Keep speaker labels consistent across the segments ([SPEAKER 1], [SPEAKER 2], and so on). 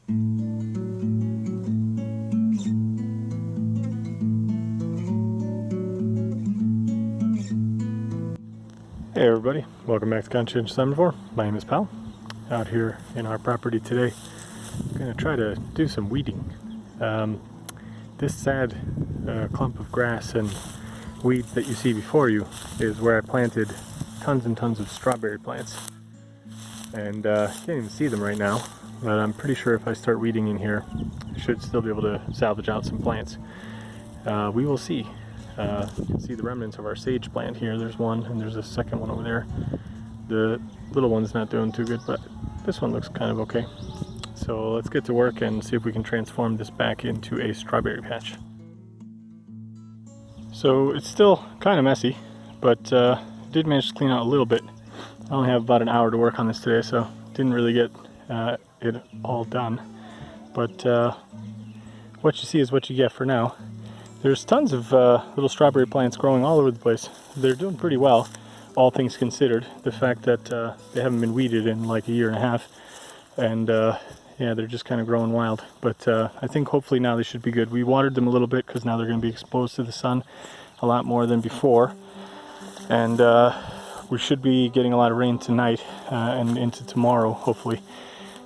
[SPEAKER 1] Hey everybody, welcome back to Conscientious Omnivore. My name is Pal. Out here in our property today, I'm going to try to do some weeding. This sad clump of grass and weeds that you see before you is where I planted tons and tons of strawberry plants. And you can't even see them right now, but I'm pretty sure if I start weeding in here, I should still be able to salvage out some plants. We will see. You can see the remnants of our sage plant here. There's one, and there's a second one over there. The little one's not doing too good, but this one looks kind of okay. So let's get to work and see if we can transform this back into a strawberry patch. So it's still kind of messy, but did manage to clean out a little bit. I only have about an hour to work on this today, so didn't really get it all done. But what you see is what you get for now. There's tons of little strawberry plants growing all over the place. They're doing pretty well, all things considered. The fact that they haven't been weeded in like a year and a half. And yeah, they're just kind of growing wild. But I think hopefully now they should be good. We watered them a little bit because now they're going to be exposed to the sun a lot more than before. And we should be getting a lot of rain tonight and into tomorrow, hopefully.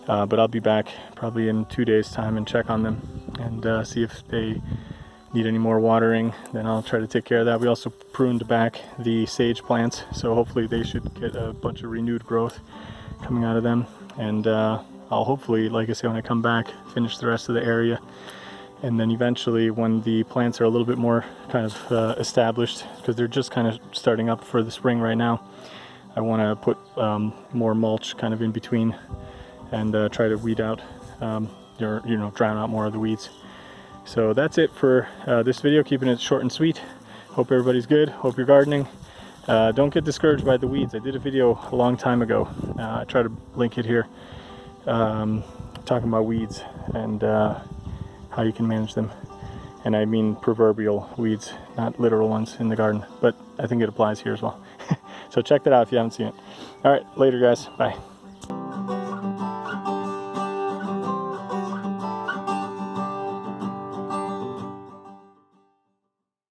[SPEAKER 1] But I'll be back probably in 2 days' time and check on them and see if they need any more watering. Then I'll try to take care of that. We also pruned back the sage plants, so hopefully they should get a bunch of renewed growth coming out of them. And I'll hopefully, like I say, when I come back, finish the rest of the area. And then eventually when the plants are a little bit more kind of established, because they're just kind of starting up for the spring right now, I want to put more mulch kind of in between and try to weed out, drown out more of the weeds. So that's it for this video, keeping it short and sweet. Hope everybody's good, hope you're gardening. Don't get discouraged by the weeds. I did a video a long time ago, I try to link it here, talking about weeds and how you can manage them. And I mean proverbial weeds, not literal ones in the garden, but I think it applies here as well. So check that out if you haven't seen it. All right, later guys, bye.